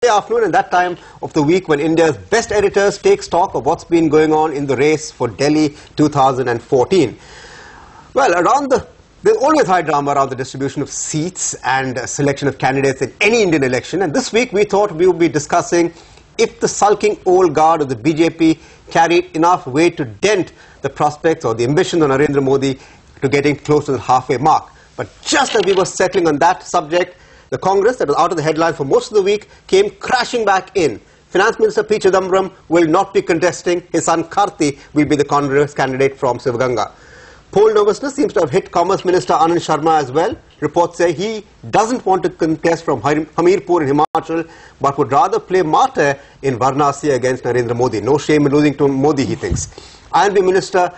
afternoon and that time of the week when India's best editors take stock of what's been going on in the race for Delhi 2014. Well, there's always high drama around the distribution of seats and selection of candidates in any Indian election. And this week we thought we would be discussing if the sulking old guard of the BJP carried enough weight to dent the prospects or the ambition of Narendra Modi to getting close to the halfway mark. But just as we were settling on that subject, the Congress, that was out of the headlines for most of the week, came crashing back in. Finance Minister P. Chidambaram will not be contesting. His son Karti will be the Congress candidate from Sivaganga. Poll nervousness seems to have hit Commerce Minister Anand Sharma as well. Reports say he doesn't want to contest from Hamirpur in Himachal, but would rather play martyr in Varanasi against Narendra Modi. No shame in losing to Modi, he thinks. INB Minister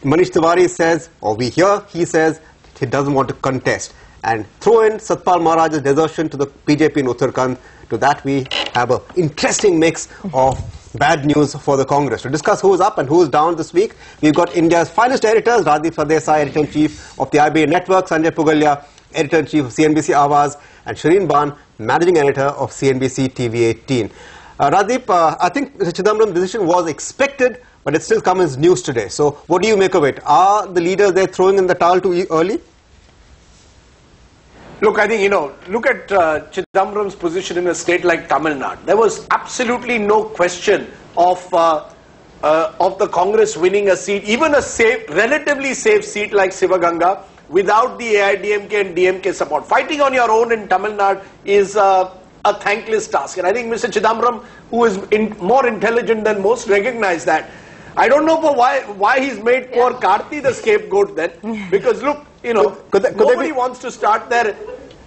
Manish Tiwari says, or we hear, he says he doesn't want to contest. And throw in Satpal Maharaj's desertion to the BJP in Uttarakhand. To that we have an interesting mix of bad news for the Congress. To discuss who's up and who's down this week, we've got India's finest editors, Rajdeep Sardesai, Editor-in-Chief of the IBA Network, Sanjay Pugalia, Editor-in-Chief of CNBC Awaaz, and Shireen Ban, Managing Editor of CNBC TV18. Rajdeep, I think Mr. Chidambaram's decision was expected, but it still comes as news today. So what do you make of it? Are the leaders there throwing in the towel too early? Look, I think, look at Chidambaram's position in a state like Tamil Nadu. There was absolutely no question of the Congress winning a seat, even a relatively safe seat like Sivaganga, without the AIDMK and DMK support. Fighting on your own in Tamil Nadu is a thankless task. And I think Mr. Chidambaram, who is more intelligent than most, recognized that. I don't know why he's made poor Karti the scapegoat then. Because look, nobody wants to start their...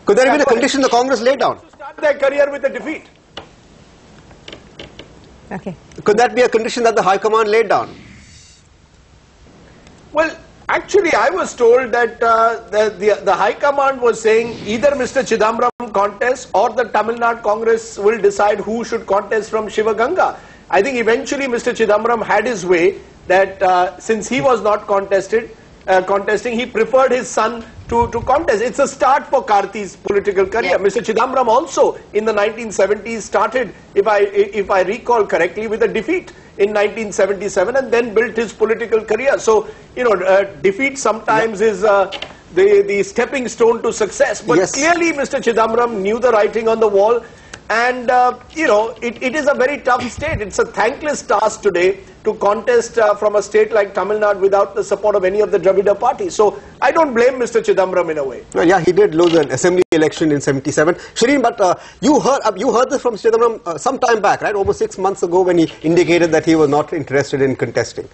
Could there have been a condition the Congress laid down? To start their career with a defeat. Okay. Could that be a condition that the High Command laid down? Well, actually I was told that the High Command was saying either Mr. Chidambaram contests or the Tamil Nadu Congress will decide who should contest from Sivaganga. I think eventually Mr. Chidambaram had his way that since he was not contesting, he preferred his son to contest. It's a start for Karti's political career. Yeah. Mr. Chidambaram also in the 1970s started, if I recall correctly, with a defeat in 1977 and then built his political career. So, defeat sometimes is the stepping stone to success. But clearly Mr. Chidambaram knew the writing on the wall. And, it is a very tough state. It's a thankless task today to contest from a state like Tamil Nadu without the support of any of the Dravida parties. So, I don't blame Mr. Chidambaram in a way. Well, yeah, he did lose an assembly election in 77. Shireen, but you heard this from Chidambaram some time back, right? Almost 6 months ago when he indicated that he was not interested in contesting.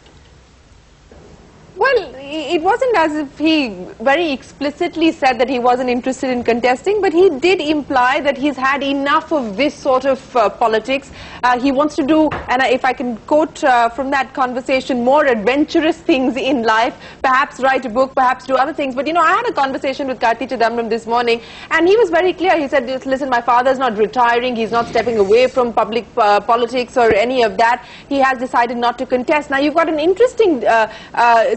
Well, it wasn't as if he very explicitly said that he wasn't interested in contesting, but he did imply that he's had enough of this sort of politics. He wants to do, and if I can quote from that conversation, more adventurous things in life, perhaps write a book, perhaps do other things. But, I had a conversation with Karti Chidambaram this morning, and he was very clear. He said, listen, my father's not retiring. He's not stepping away from public politics or any of that. He has decided not to contest. Now, you've got an interesting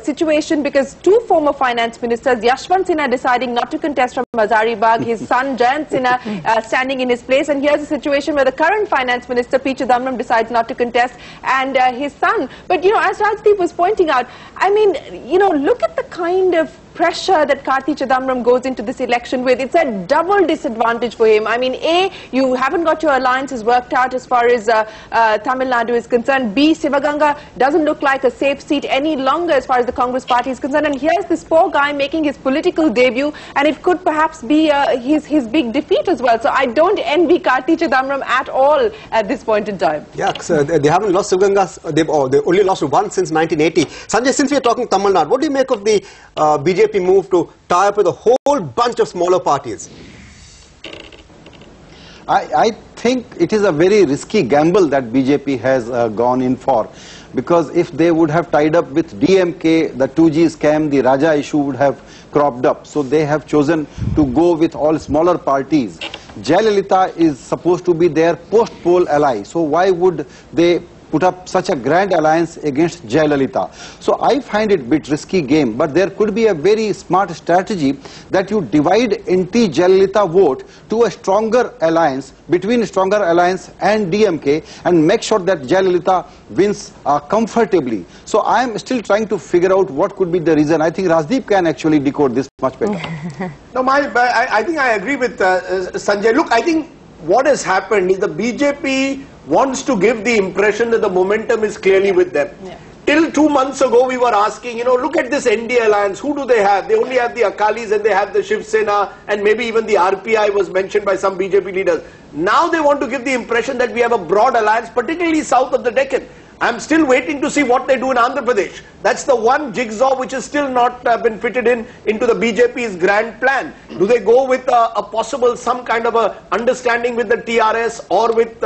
situation because two former finance ministers, Yashwant Sinha deciding not to contest from Hazaribagh, his son Jayant Sinha standing in his place, and here's a situation where the current finance minister P. Chidambaram decides not to contest and his son. But as Rajdeep was pointing out, I mean, look at the kind of pressure that Karti Chidambaram goes into this election with. It's a double disadvantage for him. I mean, A, you haven't got your alliances worked out as far as Tamil Nadu is concerned. B, Sivaganga doesn't look like a safe seat any longer as far as the Congress party is concerned. And here's this poor guy making his political debut, and it could perhaps be his big defeat as well. So I don't envy Karti Chidambaram at all at this point in time. Yeah, they haven't lost Sivaganga. They only lost one since 1980. Sanjay, since we're talking Tamil Nadu, what do you make of the BJP move to tie up with a whole bunch of smaller parties? I think it is a very risky gamble that BJP has gone in for, because if they would have tied up with DMK, the 2G scam, the Raja issue would have cropped up. So they have chosen to go with all smaller parties. Jayalalitha is supposed to be their post-poll ally. So why would they put up such a grand alliance against Jayalalitha. So I find it a bit risky game, but there could be a very smart strategy that you divide anti-Jayalalitha vote to a stronger alliance, between stronger alliance and DMK, and make sure that Jayalalitha wins comfortably. So I am still trying to figure out what could be the reason. I think Rajdeep can actually decode this much better. No, I think I agree with Sanjay. Look, I think what has happened is the BJP wants to give the impression that the momentum is clearly with them. Yeah. Till 2 months ago, we were asking, look at this NDA alliance. Who do they have? They only have the Akalis and they have the Shiv Sena, and maybe even the RPI was mentioned by some BJP leaders. Now they want to give the impression that we have a broad alliance, particularly south of the Deccan. I'm still waiting to see what they do in Andhra Pradesh. That's the one jigsaw which has still not been fitted into the BJP's grand plan. Do they go with a possible, some kind of a understanding with the TRS or with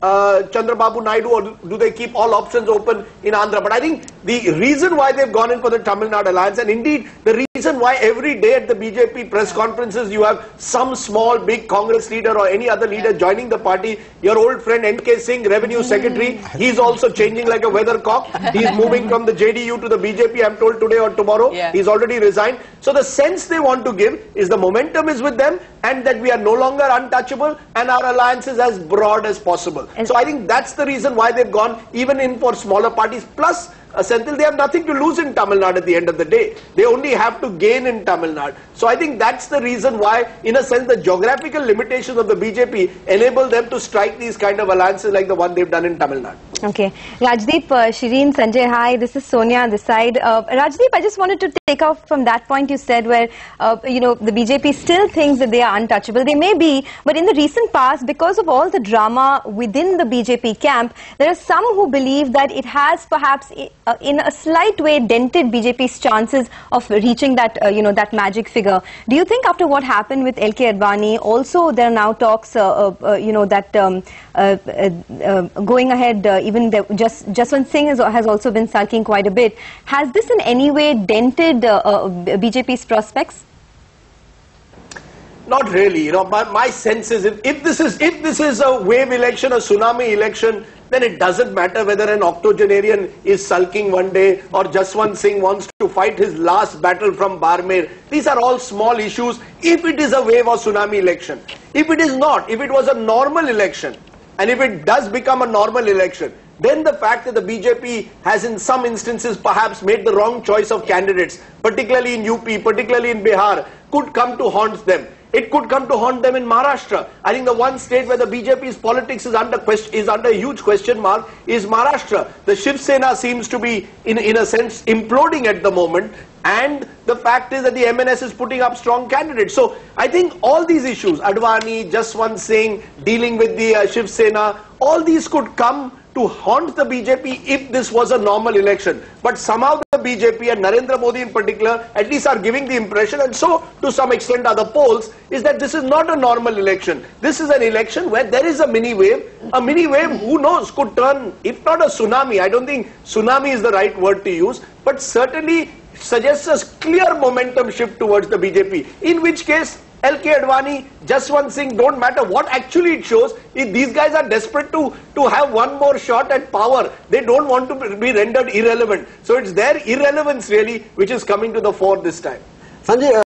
Chandrababu Naidu, or do they keep all options open in Andhra? But I think the reason why they've gone in for the Tamil Nadu alliance, and indeed the reason why every day at the BJP press conferences you have some small big Congress leader or any other leader joining the party. Your old friend N.K. Singh, Revenue Secretary, he's also changing like a weathercock. He's moving from the JDU to the BJP, I'm told today or tomorrow. Yeah. He's already resigned. So the sense they want to give is the momentum is with them, and that we are no longer untouchable and our alliance is as broad as possible. So I think that's the reason why they've gone even in for smaller parties. Plus, Senthil, they have nothing to lose in Tamil Nadu at the end of the day. They only have to gain in Tamil Nadu. So I think that's the reason why, in a sense, the geographical limitations of the BJP enable them to strike these kind of alliances like the one they've done in Tamil Nadu. Okay. Rajdeep, Shireen, Sanjay, hi. This is Sonia on this side. Rajdeep, I just wanted to take off from that point you said where, the BJP still thinks that they are untouchable. They may be, but in the recent past, because of all the drama within the BJP camp, there are some who believe that it has perhaps in a slight way dented BJP's chances of reaching that, that magic figure. Do you think after what happened with LK Advani, also there are now talks, that going ahead, even Jaswant Singh has also been sulking quite a bit. Has this in any way dented BJP's prospects? Not really, but my sense is if this is a wave election, a tsunami election, then it doesn't matter whether an octogenarian is sulking one day or Jaswant Singh wants to fight his last battle from Barmer. These are all small issues if it is a wave or tsunami election. If it is not, if it was a normal election, and if it does become a normal election, then the fact that the BJP has in some instances perhaps made the wrong choice of candidates, particularly in UP, particularly in Bihar, could come to haunt them. It could come to haunt them in Maharashtra. I think the one state where the BJP's politics is under a huge question mark is Maharashtra. The Shiv Sena seems to be, in a sense, imploding at the moment. And the fact is that the MNS is putting up strong candidates. So I think all these issues, Advani, Jaswant Singh, dealing with the Shiv Sena, all these could come to haunt the BJP if this was a normal election. But somehow the BJP and Narendra Modi in particular at least are giving the impression, and so to some extent other polls, is that this is not a normal election. This is an election where there is a mini wave. A mini wave, who knows, could turn, if not a tsunami, I don't think tsunami is the right word to use, but certainly suggests a clear momentum shift towards the BJP, in which case LK Advani, Jaswant Singh don't matter. What actually it shows is these guys are desperate to have one more shot at power. They don't want to be rendered irrelevant. So it's their irrelevance really which is coming to the fore this time. Sanjay,